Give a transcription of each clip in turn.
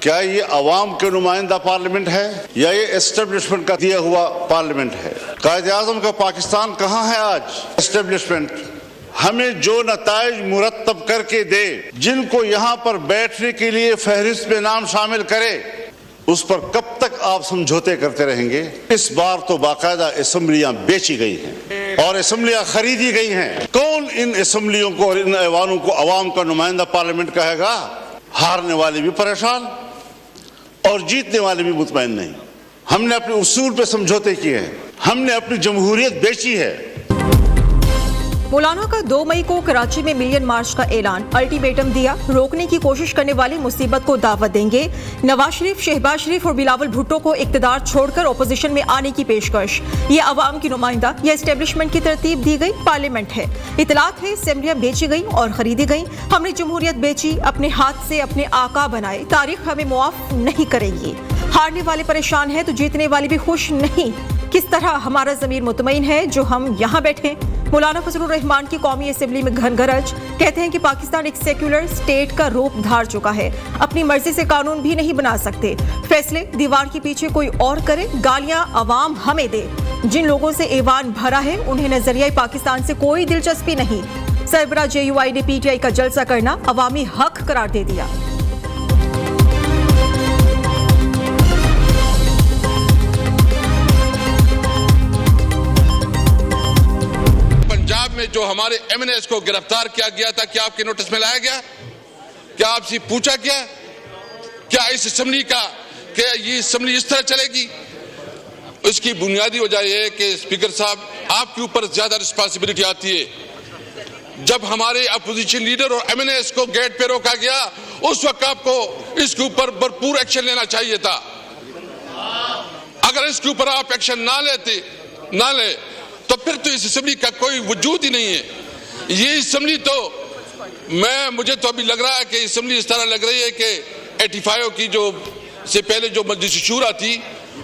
क्या ये अवाम के नुमाइंदा पार्लियामेंट है या ये एस्टेब्लिशमेंट का दिया हुआ पार्लियामेंट है? कायद-ए-आज़म का पाकिस्तान कहाँ है आज? एस्टेब्लिशमेंट हमें जो नताइज मुरत्तब करके दे, जिनको यहाँ पर बैठने के लिए फहरिस्त में नाम शामिल करे, उस पर कब तक आप समझौते करते रहेंगे? इस बार तो बाकायदा असेंबलियां बेची गई हैं और असेंबलियां खरीदी गई हैं। कौन इन असेंबलियों को और इन ऐवानों को अवाम का नुमाइंदा पार्लियामेंट कहेगा? हारने वाले भी परेशान और जीतने वाले भी मुतमईन नहीं। हमने अपने उसूल पे समझौते किए हैं, हमने अपनी जमहूरियत बेची है। मौलाना का 2 मई को कराची में मिलियन मार्च का ऐलान, अल्टीमेटम दिया, रोकने की कोशिश करने वाले मुसीबत को दावत देंगे। नवाज शरीफ, शहबाज शरीफ और बिलावल भुट्टो को इख्तिदार छोड़कर ओपोजिशन में आने की पेशकश। ये अवाम की नुमाइंदा या एस्टेब्लिशमेंट की तरतीब दी गई पार्लियामेंट है। इतलात है असेंबलियां बेची गई और खरीदी गई। हमने जमहूरियत बेची, अपने हाथ से अपने आका बनाए। तारीख हमें मुआफ नहीं करेगी। हारने वाले परेशान है तो जीतने वाले भी खुश नहीं। किस तरह हमारा ज़मीर मुतमईन है जो हम यहाँ बैठे। मौलाना फजलुर रहमान की कौमी असेंबली में घनगरज, कहते हैं कि पाकिस्तान एक सेक्युलर स्टेट का रूप धार चुका है, अपनी मर्जी से कानून भी नहीं बना सकते, फैसले दीवार के पीछे कोई और करे, गालियां अवाम हमें दे। जिन लोगों से ऐवान भरा है उन्हें नजरिया पाकिस्तान से कोई दिलचस्पी नहीं। सरबराह JUI ने PTI का जलसा करना अवामी हक करार दे दिया। में जो हमारे MNAs को गिरफ्तार किया गया था, क्या आपके नोटिस में लाया गया? क्या आपसे पूछा गया? क्या इस असेंबली का, क्या ये असेंबली इस तरह चलेगी? उसकी बुनियादी वजह यह है कि स्पीकर साहब, आपके ऊपर ज्यादा रिस्पांसिबिलिटी आती है। जब हमारे अपोजिशन लीडर और MNAs को गेट पे रोका गया, उस वक्त आपको इसके ऊपर भरपूर एक्शन लेना चाहिए था। अगर इसके ऊपर आप एक्शन ना ले तो फिर तो इस असेंबली का कोई वजूद ही नहीं है। ये असेंबली तो मुझे तो अभी लग रहा है कि असेंबली इस तरह लग रही है कि 85 की जो से पहले जो मजलिस शूरा थी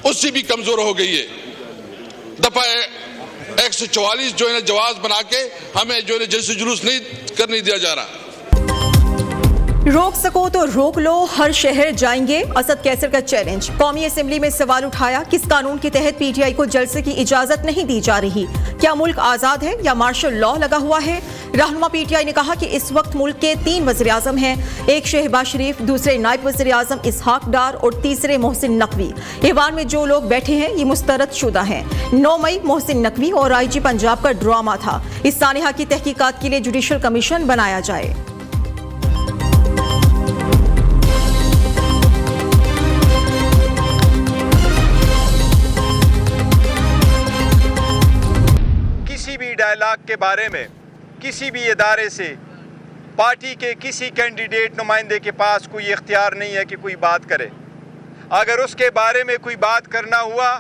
उससे भी कमजोर हो गई है। दफा 144 जो है जवाब बना के हमें जो है जलसे जुलूस नहीं करने दिया जा रहा। रोक सको तो रोक लो, हर शहर जाएंगे, असद कैसर का चैलेंज। कौमी असेंबली में सवाल उठाया, किस कानून के तहत PTI को जलसे की इजाजत नहीं दी जा रही? क्या मुल्क आजाद है या मार्शल लॉ लगा हुआ है? रहनुमा PTI ने कहा कि इस वक्त मुल्क के 3 वज़ीर आज़म हैं, एक शहबाज शरीफ, दूसरे नायब वज़ीर आज़म इसहाक डार और तीसरे मोहसिन नकवी। ऐवान में जो लोग बैठे हैं ये मुस्तरद शुदा हैं। 9 मई मोहसिन नकवी और IG पंजाब का ड्रामा था। इस सानिहा की तहकीकात के लिए जुडिशल कमीशन बनाया जाए। डायलॉग के बारे में किसी भी इदारे से पार्टी के किसी कैंडिडेट नुमाइंदे के पास कोई इख्तियार नहीं है कि कोई बात करे। अगर उसके बारे में कोई बात करना हुआ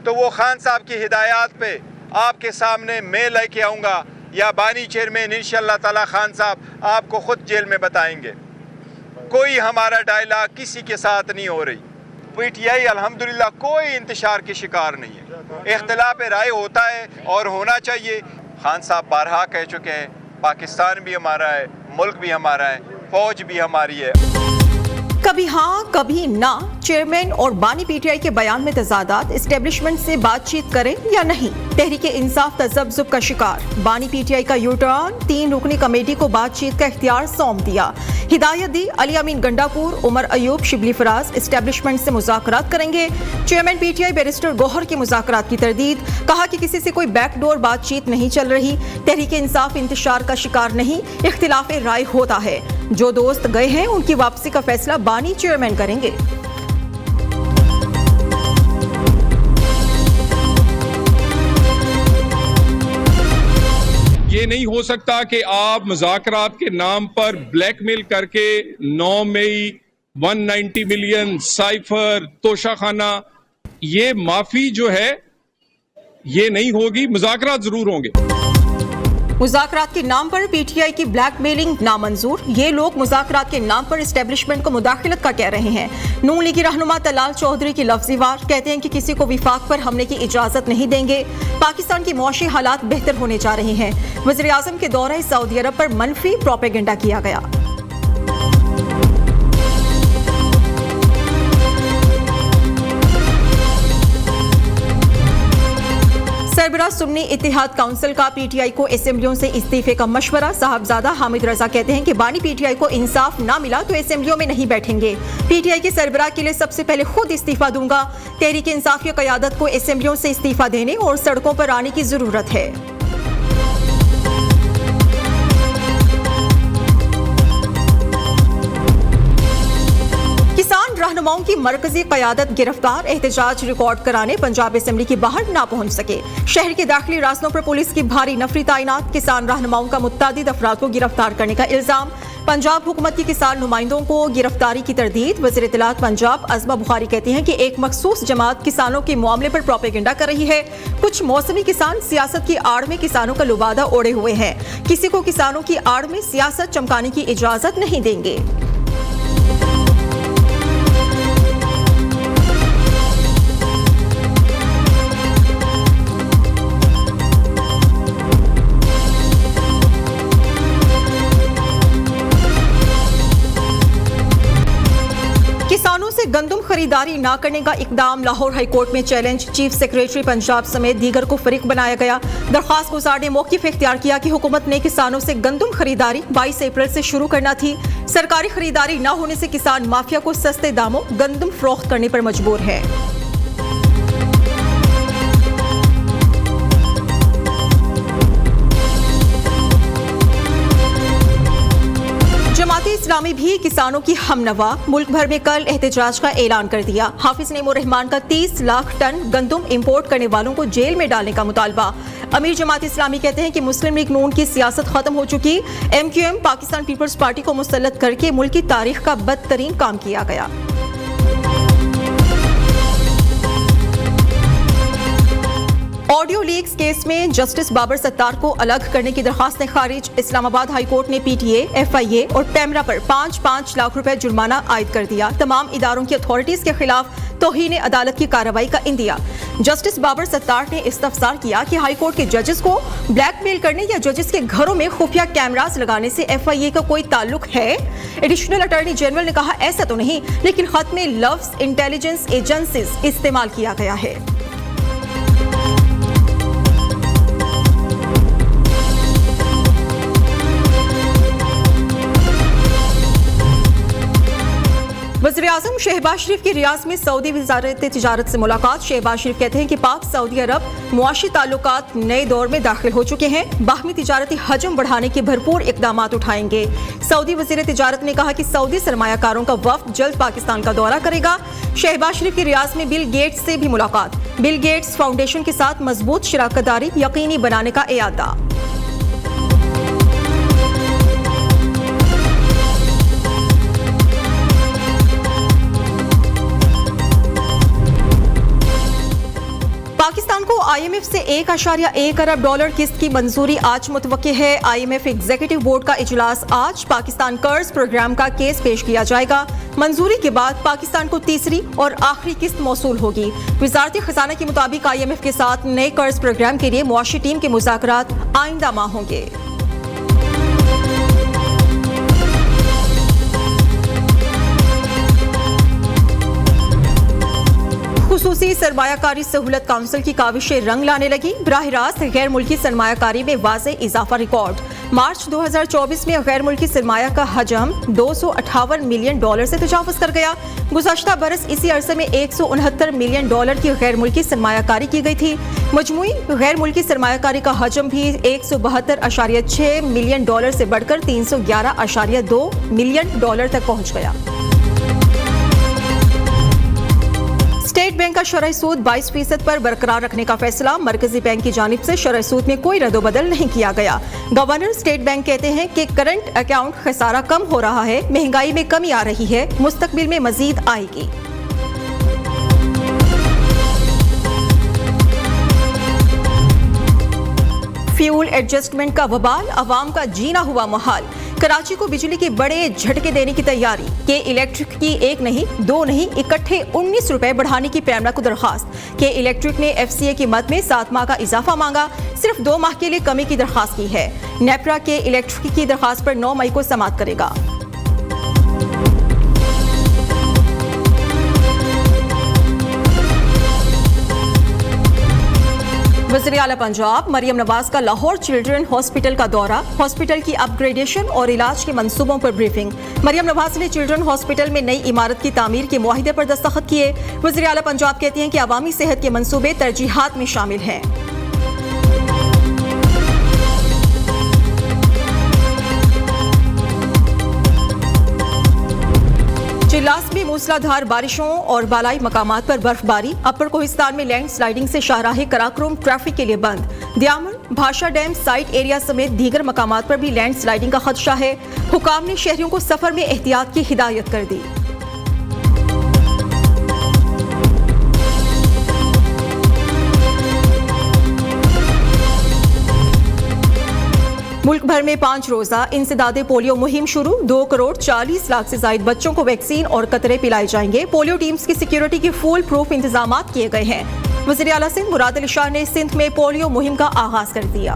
तो वो खान साहब की हिदायत पे आपके सामने मैं लेके आऊँगा या बानी चेयरमैन इंशाअल्लाह ताला खान साहब आपको खुद जेल में बताएंगे। कोई हमारा डायलॉग किसी के साथ नहीं हो रही। PTI अल्हम्दुलिल्लाह कोई इंतशार के शिकार नहीं है। इख्तिलाफ राय होता है और होना चाहिए। खान साहब बारहा कह चुके हैं, पाकिस्तान भी हमारा है, मुल्क भी हमारा है, फौज भी हमारी है। कभी हाँ कभी ना, चेयरमैन और बानी PTI के बयान में तजादात, एस्टेब्लिशमेंट से बातचीत करें या नहीं। तहरीक इंसाफ तजब्जुब का शिकार, बानी PTI का यूटर्न, 3 रुकनी कमेटी को बातचीत का इख्तियार सौंप दिया। हिदायत दी, अली अमीन गंडापुर, उमर अयूब, शिबली फराज एस्टेब्लिशमेंट से मुज़ाकरात करेंगे। चेयरमैन PTI बैरिस्टर गौहर की मुज़ाकरात की तरदीद, कहा कि किसी से कोई बैकडोर बातचीत नहीं चल रही। तहरीक इंसाफ इंतशार का शिकार नहीं, इख्तिलाफ राय होता है। जो दोस्त गए हैं उनकी वापसी का फैसला बानी चेयरमैन करेंगे। ये नहीं हो सकता कि आप मुज़ाकरात के नाम पर ब्लैकमेल करके 9 मई 190 मिलियन साइफर तोशाखाना, ये माफी जो है ये नहीं होगी। मुज़ाकरात जरूर होंगे। मुज़ाकरात के नाम पर PTI की ब्लैकमेलिंग नामंजूर। ये लोग मुज़ाकरात के नाम पर एस्टेब्लिशमेंट को मुदाखिलत का कह रहे हैं। नून लीगी रहनुमा तलाल चौधरी की लफ्ज़ी वार, कहते हैं कि किसी को विफाक पर हमले की इजाजत नहीं देंगे। पाकिस्तान की मुआशी हालात बेहतर होने जा रहे हैं। वज़ीर आज़म के दौरे सऊदी अरब पर मनफी प्रोपेगेंडा किया गया। सुन्नी इत्तेहाद काउंसिल का पीटीआई को असेंबलियों से इस्तीफे का मशवरा। साहबजादा हामिद रजा कहते हैं कि बानी पीटीआई को इंसाफ ना मिला तो असेंबलियों में नहीं बैठेंगे। पीटीआई के सरबराह के लिए सबसे पहले खुद इस्तीफा दूंगा। तहरीक इंसाफ की क़यादत को असेंबलियों से इस्तीफा देने और सड़कों पर आने की जरूरत है। किसान रहनुमाओं की मरकजी क़यादत गिरफ्तार। एहतजाज रिकॉर्ड कराने पंजाब असेंबली के बाहर ना पहुंच सके। शहर के दाखिली रास्तों पर पुलिस की भारी नफरी तैनात। किसान रहनुमाओं का मुत्तादिद अफराद को गिरफ्तार करने का इल्जाम। पंजाब हुकूमत की किसान नुमाइंदों को गिरफ्तारी की तरदीद। वज़ीर इत्तलात पंजाब अज़मा बुखारी कहती हैं कि एक मखसूस जमात किसानों के मामले पर प्रोपेगेंडा कर रही है। कुछ मौसमी किसान सियासत की आड़ में किसानों का लुबादा ओढ़े हुए हैं। किसी को किसानों की आड़ में सियासत चमकाने की इजाजत नहीं देंगे। किसानों से गंदम खरीदारी न करने का इकदाम। लाहौर हाईकोर्ट में चैलेंज। चीफ सेक्रेटरी पंजाब समेत दीगर को फरीक बनाया गया। दरख्वास्त गुजार ने मौक़िफ़ इख्तियार किया कि हुकूमत ने किसानों से गंदम खरीदारी 22 अप्रैल से शुरू करना थी। सरकारी खरीदारी न होने से किसान माफिया को सस्ते दामों गंदम फरोख्त करने पर मजबूर है। जमात इस्लामी भी किसानों की हमनवा। मुल्क भर में कल एहतजाज का ऐलान कर दिया। हाफिज नईमुर रहमान का 30 लाख टन गंदम इंपोर्ट करने वालों को जेल में डालने का मुतालबा। अमीर जमात इस्लामी कहते हैं कि मुस्लिम लीग नून की सियासत खत्म हो चुकी। MQM पाकिस्तान पीपल्स पार्टी को मुसल्लत करके मुल्क की तारीख का बदतरीन काम किया गया। ऑडियो लीक्स केस में जस्टिस बाबर सत्तार को अलग करने की दरखास्तें खारिज। इस्लामाबाद हाई कोर्ट ने PTA, FIA और पैमरा पर 5-5 लाख रुपए जुर्माना आयद कर दिया। तमाम इदारों की अथॉरिटीज के खिलाफ तौहीन अदालत की कार्रवाई का इंदिया। जस्टिस बाबर सत्तार ने इस्तफसार किया कि हाई कोर्ट के जजेस को ब्लैकमेल करने या जजेस के घरों में खुफिया कैमरास लगाने से FIA का कोई ताल्लुक है। एडिशनल अटॉर्नी जनरल ने कहा ऐसा तो नहीं, लेकिन खत में लफ्ज इंटेलिजेंस एजेंसीज इस्तेमाल किया गया है। वज़ीर-ए-आज़म शहबाज शरीफ की रियाद में सऊदी वज़ारत तिजारत से मुलाकात। शहबाज शरीफ कहते हैं कि पाक सऊदी अरब मुआशी ताल्लुकात नए दौर में दाखिल हो चुके हैं। बाहमी तिजारती हजम बढ़ाने के भरपूर इक़दाम उठाएंगे। सऊदी वज़ीर तिजारत ने कहा कि सऊदी सरमायाकारों का वफ़द जल्द पाकिस्तान का दौरा करेगा। शहबाज शरीफ की रियाद में बिल गेट्स से भी मुलाकात। बिल गेट्स फाउंडेशन के साथ मजबूत शराकतदारी यकीनी बनाने का इरादा। पाकिस्तान को IMF से $1.1 अरब किस्त की मंजूरी आज मुतवक्के है। IMF एग्जीक्यूटिव बोर्ड का इजलास आज। पाकिस्तान कर्ज प्रोग्राम का केस पेश किया जाएगा। मंजूरी के बाद पाकिस्तान को तीसरी और आखिरी किस्त मौसूल होगी। वजारत खजाना के मुताबिक IMF के साथ नए कर्ज प्रोग्राम के लिए मुआशी टीम के मुज़ाकरात आइंदा माह होंगे। खुसूसी सरमायाकारी सहूलत काउंसिल की काविशें रंग लाने लगी। बराह रास्त गैर मुल्की सरमायाकारी में वाज़े इजाफा रिकॉर्ड। मार्च 2024 में गैर मुल्की सरमाया का हजम $258 मिलियन से तजावुज़ कर गया। गुज़श्ता बरस इसी अरसे में $169 मिलियन की गैर मुल्की सरमायाकारी की गई थी। मजमूई गैर मुल्की सरमायाकारी का हजम भी $172.6 मिलियन से बढ़कर $311.2 मिलियन तक पहुँच गया। स्टेट बैंक का शरह सूद 22% पर बरकरार रखने का फैसला। मरकजी बैंक की जानिब से शरह सूद में कोई रद्दोबदल नहीं किया गया। गवर्नर स्टेट बैंक कहते हैं कि करंट अकाउंट खसारा कम हो रहा है, महंगाई में कमी आ रही है, मुस्तकबिल में मजीद आएगी। फ्यूल एडजस्टमेंट का वबाल, अवाम का जीना हुआ मुहाल। कराची को बिजली के बड़े झटके देने की तैयारी। के इलेक्ट्रिक की एक नहीं, दो नहीं, इकट्ठे 19 रुपए बढ़ाने की पैमरा को दरखास्त। के इलेक्ट्रिक ने FCA की मद में 7 माह का इजाफा मांगा, सिर्फ 2 माह के लिए कमी की दरखास्त की है। नेपरा के इलेक्ट्रिक की दरखास्त पर 9 मई को समाअत करेगा। वज़ीर आला पंजाब मरियम नवाज का लाहौर चिल्ड्रन हॉस्पिटल का दौरा, हॉस्पिटल की अपग्रेडेशन और इलाज के मंसूबों पर ब्रीफिंग। मरियम नवाज ने चिल्ड्रन हॉस्पिटल में नई इमारत की तामीर के मुआहिदे पर दस्तखत किए। वज़ीर आला पंजाब कहती हैं कि अवामी सेहत के मंसूबे तरजीहात में शामिल हैं। चिल्लास में मूसलाधार बारिशों और बालाई मकामात पर बर्फबारी, अपर कोहिस्तान में लैंड स्लाइडिंग से शाहराह कराक्रम ट्रैफिक के लिए बंद। दियामन, भाषा डैम साइट एरिया समेत दीगर मकामात पर भी लैंड स्लाइडिंग का खदशा है। हुकाम ने शहरियों को सफर में एहतियात की हिदायत कर दी। मुल्क भर में 5 रोजा इंसदादे पोलियो मुहिम शुरू, 2 करोड़ 40 लाख से ज्यादा बच्चों को वैक्सीन और कतरे पिलाए जाएंगे। पोलियो टीम्स की सिक्योरिटी के फुल प्रूफ इंतजाम किए गए हैं। वज़ीर आला सिंध मुराद अली शाह ने सिंध में पोलियो मुहिम का आगाज कर दिया।